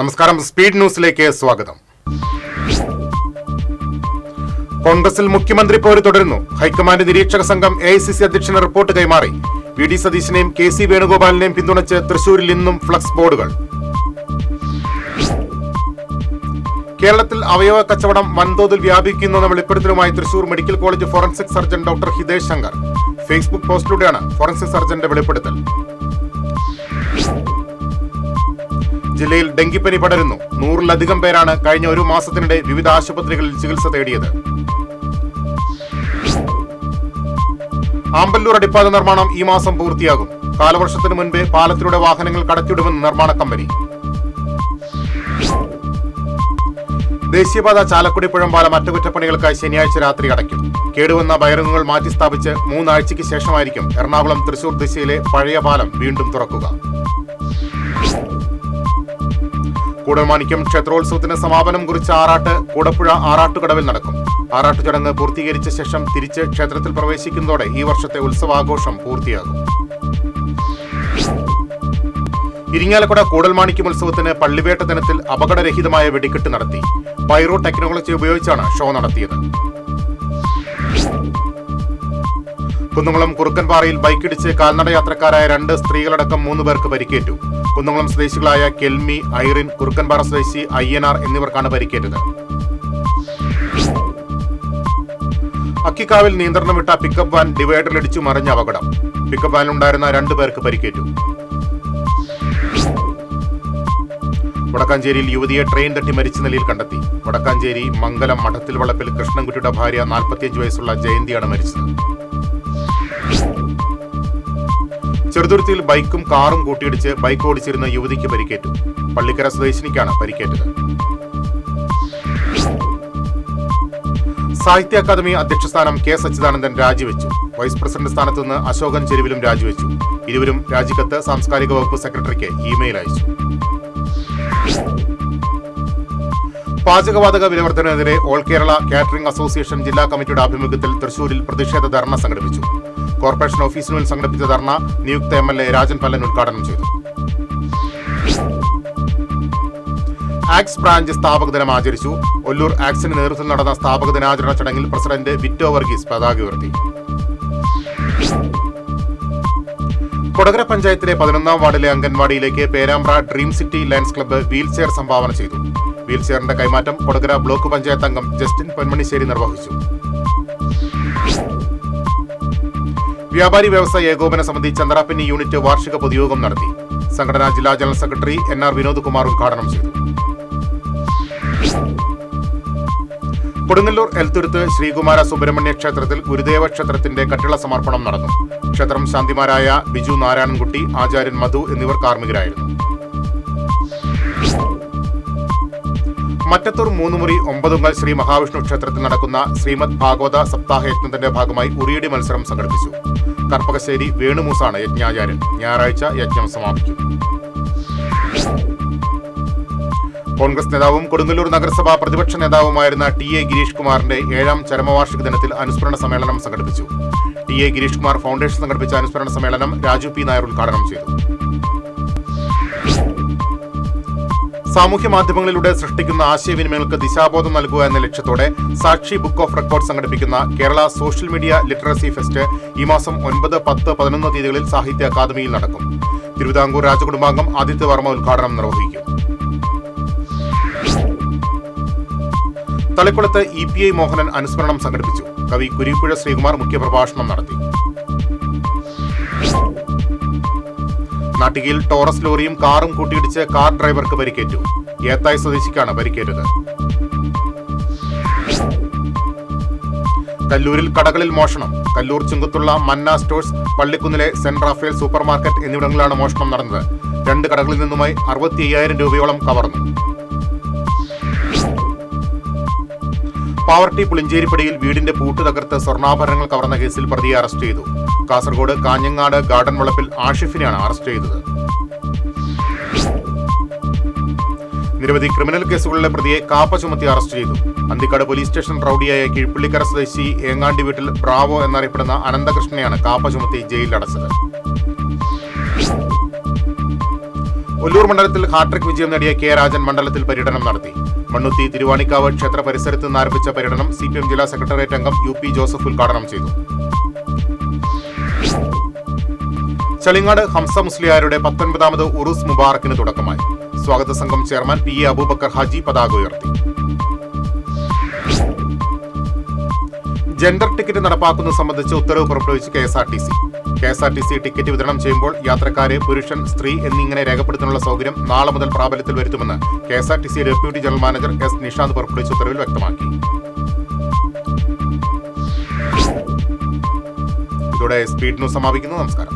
നമസ്കാരം, സ്പീഡ് ന്യൂസിലേക്ക് സ്വാഗതം. കോൺഗ്രസിൽ മുഖ്യമന്ത്രി പോര് തുടരുന്നു. ഹൈക്കമാൻഡ് നിരീക്ഷക സംഘം AICC അധ്യക്ഷന് റിപ്പോർട്ട് കൈമാറി. VD സതീശനെയും KC വേണുഗോപാലിനെയും പിന്തുണച്ച് തൃശൂരിൽ ഇന്നും ഫ്ലക്സ് ബോർഡുകൾ. കേരളത്തിൽ അവയവ കച്ചവടം വൻതോതിൽ വ്യാപിക്കുന്നുവെന്ന വെളിപ്പെടുത്തലുമായി Thrissur medical college forensic surgeon doctor Hitesh Shankar. Facebook പോസ്റ്റിലൂടെയാണ് ഫോറൻസിക് സർജന്റെ വെളിപ്പെടുത്തൽ. ജില്ലയിൽ ഡെങ്കിപ്പനി പടരുന്നു. 100-ലധികം പേരാണ് കഴിഞ്ഞ ഒരു മാസത്തിനിടെ വിവിധ ആശുപത്രികളിൽ ചികിത്സ തേടിയത്. ആമ്പല്ലൂർ അടിപ്പാത നിർമ്മാണം ഈ മാസം പൂർത്തിയാകും. കാലവർഷത്തിന് മുൻപേ പാലത്തിലൂടെ വാഹനങ്ങൾ കടത്തിവിടുമെന്ന് നിർമ്മാണ കമ്പനി. ദേശീയപാത ചാലക്കുടി പുഴമ്പാലം അറ്റകുറ്റപ്പണികൾക്കായി ശനിയാഴ്ച രാത്രി അടയ്ക്കും. കേടുവന്ന ബയറിങ്ങുകൾ മാറ്റി സ്ഥാപിച്ച് 3 ആഴ്ചയ്ക്ക് ശേഷമായിരിക്കും എറണാകുളം തൃശൂർ ദിശയിലെ പഴയ പാലം വീണ്ടും തുറക്കുക. കൂടൽമാണിക്യം ക്ഷേത്രോത്സവത്തിന് സമാപനം കുറിച്ച ആറാട്ട് കൂടപ്പുഴ ആറാട്ടുകടവിൽ നടക്കും. ആറാട്ടു ചടങ്ങ് പൂർത്തീകരിച്ച ശേഷം തിരിച്ച് ക്ഷേത്രത്തിൽ പ്രവേശിക്കുന്നതോടെ ഈ വർഷത്തെ ഉത്സവാഘോഷം പൂർത്തിയാകും. ഇരിങ്ങാലക്കുട കൂടൽമാണിക്യം ഉത്സവത്തിന് പള്ളിവേട്ട ദിനത്തിൽ അപകടരഹിതമായ വെടിക്കെട്ട് നടത്തി. പൈറോ ടെക്നോളജി ഉപയോഗിച്ചാണ് ഷോ നടത്തിയത്. കുന്നംകുളം കുറുക്കൻപാറയിൽ ബൈക്കിടിച്ച് കാൽനടയാത്രക്കാരായ 2 സ്ത്രീകളടക്കം 3 പേർക്ക് പരിക്കേറ്റു. കുന്നംകുളം സ്വദേശികളായ കെൽമി, ഐറിൻ, കുറുക്കൻപാറ സ്വദേശി INR എന്നിവർക്കാണ് പരിക്കേറ്റത്. അക്കിക്കാവിൽ നിയന്ത്രണം വിട്ട പിക്കപ്പ് വാൻ ഡിവൈഡറിലിടിച്ചു മറിഞ്ഞ അപകടം. പിക്കപ്പ് വാനിലുണ്ടായിരുന്ന 2 പേർക്ക് പരിക്കേറ്റു. വടക്കാഞ്ചേരിയിൽ യുവതിയെ ട്രെയിൻ തട്ടി മരിച്ച നിലയിൽ കണ്ടെത്തി. വടക്കാഞ്ചേരി മംഗലം മഠത്തിൽ വളപ്പിൽ കൃഷ്ണൻകുട്ടിയുടെ ഭാര്യ 45 വയസ്സുള്ള ജയന്തിയാണ് മരിച്ചത്. ചെറുതുരുത്തിയിൽ ബൈക്കും കാറും കൂട്ടിയിടിച്ച് ബൈക്ക് ഓടിച്ചിരുന്ന യുവതിക്ക് പരിക്കേറ്റു. പള്ളിക്കര സ്വദേശിനിക്കാണ് പരിക്കേറ്റത്. സാഹിത്യ അക്കാദമി അധ്യക്ഷ സ്ഥാനം K. സച്ചിദാനന്ദൻ രാജിവെച്ചു. വൈസ് പ്രസിഡന്റ് സ്ഥാനത്ത് നിന്ന് അശോകൻ ചെരുവിലും രാജിവെച്ചു. ഇരുവരും രാജിക്കത്ത് സാംസ്കാരിക വകുപ്പ് സെക്രട്ടറിക്ക് ഇമെയിൽ അയച്ചു. പാചകവാതക വിലവർദ്ധനവിനെതിരെ ഓൾ കേരള കാറ്ററിംഗ് അസോസിയേഷൻ ജില്ലാ കമ്മിറ്റിയുടെ ആഭിമുഖ്യത്തിൽ തൃശൂരിൽ പ്രതിഷേധ ധർണ സംഘടിപ്പിച്ചു. കോർപ്പറേഷൻ ഓഫീസിനുള്ളിൽ സംഘടിപ്പിച്ച ധർണ നിയുക്ത MLA രാജൻ പല്ലൻ ഉദ്ഘാടനം ചെയ്തു. ആക്സ് ബ്രാഞ്ച് സ്ഥാപക ദിനം ആചരിച്ചു. ഒല്ലൂർ ആക്സിന് നേതൃത്വത്തിൽ നടന്ന സ്ഥാപക ദിനാചരണ ചടങ്ങിൽ പ്രസിഡന്റ് വിറ്റോ വർഗീസ് പതാക ഉയർത്തി. കൊടകര പഞ്ചായത്തിലെ 11-ാം വാർഡിലെ അംഗൻവാടിയിലേക്ക് Perambra dream city lions club wheelchair സംഭാവന ചെയ്തു. വീൽചെയറിന്റെ കൈമാറ്റം കൊടകര ബ്ലോക്ക് പഞ്ചായത്ത് അംഗം ജസ്റ്റിൻ പൊന്മണിശ്ശേരി നിർവഹിച്ചു. വ്യാപാരി വ്യവസായ ഏകോപന സമിതി ചന്ദ്രാപിന്നി യൂണിറ്റ് വാർഷിക പൊതുയോഗം നടത്തി. സംഘടനാ ജില്ലാ general secretary NR Vinod Kumar ഉദ്ഘാടനം ചെയ്തു. കൊടുങ്ങല്ലൂർ എൽത്തുരുത്ത് ശ്രീകുമാര സുബ്രഹ്മണ്യ ക്ഷേത്രത്തിൽ ഗുരുദേവ ക്ഷേത്രത്തിന്റെ കട്ടിള സമർപ്പണം നടന്നു. ക്ഷേത്രം ശാന്തിമാരായ ബിജു നാരായണൻകുട്ടി, ആചാര്യൻ മധു എന്നിവർ കാർമ്മികരായിരുന്നു. മറ്റത്തൂർ 3 മുറി 9 ശ്രീ മഹാവിഷ്ണു ക്ഷേത്രത്തിൽ നടക്കുന്ന ശ്രീമദ് ഭാഗവത സപ്താഹ യജ്ഞത്തിന്റെ ഭാഗമായി ഉറിയടി മത്സരം സംഘടിപ്പിച്ചു. കർപ്പകശ്ശേരി വേണുമൂസാണ് യജ്ഞാചാര്യൻ. ഞായറാഴ്ച യജ്ഞം സമാപിക്കും. കോൺഗ്രസ് നേതാവും കൊടുങ്ങല്ലൂർ നഗരസഭാ പ്രതിപക്ഷ നേതാവുമായിരുന്ന TA ഗിരീഷ് കുമാറിന്റെ 7ാം ചരമവാർഷിക ദിനത്തിൽ അനുസ്മരണ സമ്മേളനം സംഘടിപ്പിച്ചു. TA ഗിരീഷ് കുമാർ ഫൗണ്ടേഷൻ സംഘടിപ്പിച്ച അനുസ്മരണ സമ്മേളനം രാജു P. നായർ ഉദ്ഘാടനം ചെയ്തു. സാമൂഹ്യ മാധ്യമങ്ങളിലൂടെ സൃഷ്ടിക്കുന്ന ആശയവിനിമയങ്ങൾക്ക് ദിശാബോധം നൽകുക എന്ന ലക്ഷ്യത്തോടെ സാക്ഷി ബുക്ക് ഓഫ് റെക്കോർഡ് സംഘടിപ്പിക്കുന്ന Kerala social media literacy fest ഈ മാസം 9, 10, 11 തീയതികളിൽ സാഹിത്യ അക്കാദമിയിൽ നടക്കും. തിരുവിതാംകൂർ രാജകുടുംബാംഗം ആദിത്യ വർമ്മ ഉദ്ഘാടനം നിർവഹിക്കും. തളിക്കുളത്ത് EPI മോഹനൻ അനുസ്മരണം സംഘടിപ്പിച്ചു. കവി കുരിപ്പുഴ ശ്രീകുമാർ മുഖ്യപ്രഭാഷണം നടത്തി. നാട്ടികയിൽ ടോറസ് ലോറിയും കാറും കൂട്ടിയിടിച്ച് കാർ ഡ്രൈവർക്ക് പരിക്കേറ്റു. ഏത്തായ് സ്വദേശിക്കാണ് പരിക്കേറ്റത്. കല്ലൂരിൽ കടകളിൽ മോഷണം. കല്ലൂർ ചുങ്കത്തുള്ള മന്ന സ്റ്റോഴ്സ്, പള്ളിക്കുന്നിലെ സെന്റ് റാഫേൽ സൂപ്പർ മാർക്കറ്റ് എന്നിവിടങ്ങളിലാണ് മോഷണം നടന്നത്. 2 കടകളിൽ നിന്നുമായി 65,000 രൂപയോളം കവർന്നു. പാവർട്ടി പുളിഞ്ചേരിപ്പടിയിൽ വീടിന്റെ പൂട്ട് തകർത്ത് സ്വർണ്ണാഭരണങ്ങൾ കവർന്ന കേസിൽ പ്രതിയെ അറസ്റ്റ് ചെയ്തു. കാസർഗോഡ് കാഞ്ഞങ്ങാട് ഗാർഡൻ വളപ്പിൽ ആഷിഫിനെയാണ് അറസ്റ്റ് ചെയ്തത്. നിരവധി ക്രിമിനൽ കേസുകളിലെ പ്രതിയെ കാപ്പ ചുമത്തി അറസ്റ്റ് ചെയ്തു. അന്തിക്കാട് പോലീസ് സ്റ്റേഷൻ റൌഡിയായ കീഴ്പള്ളിക്കര സ്വദേശി ഏങ്ങാണ്ടി വീട്ടിൽ ബ്രാവോ എന്നറിയപ്പെടുന്ന അനന്തകൃഷ്ണനെയാണ് കാപ്പ ചുമത്തി ജയിലിലടച്ചത്. ഒല്ലൂർ മണ്ഡലത്തിൽ ഹാട്രിക് വിജയം നേടിയ കെ രാജൻ മണ്ഡലത്തിൽ പര്യടനം നടത്തി. മണ്ണുത്തി തിരുവാണിക്കാവ് ക്ഷേത്ര പരിസരത്ത് നിന്ന് ആരംഭിച്ച പര്യടനം CPM ജില്ലാ സെക്രട്ടേറിയറ്റ് അംഗം UP ജോസഫ് ഉദ്ഘാടനം ചെയ്തു. ചളിങ്ങാട് ഹംസ മുസ്ലിയാരുടെ 19ാമത് ഉറൂസ് മുബാറക്കിന് തുടക്കമായി. സ്വാഗത സംഘം ചെയർമാൻ PA അബൂബക്കർ ഹാജി പതാക ഉയർത്തി. ജെൻഡർ ടിക്കറ്റ് നടപ്പാക്കുന്നത് സംബന്ധിച്ച് ഉത്തരവ് പുറപ്പെടുവിച്ച് KSRTC ടിക്കറ്റ് വിതരണം ചെയ്യുമ്പോൾ യാത്രക്കാരെ പുരുഷൻ, സ്ത്രീ എന്നിങ്ങനെ രേഖപ്പെടുത്താനുള്ള സൗകര്യം നാളെ മുതൽ പ്രാബല്യത്തിൽ വരുത്തുമെന്ന് KSRTC deputy general manager S Nishanth പുറപ്പെടുവിച്ച ഉത്തരവിൽ വ്യക്തമാക്കി. ഇതോടെ സ്പീഡ് ന്യൂസ് സമാപിക്കുന്നു. നമസ്കാരം.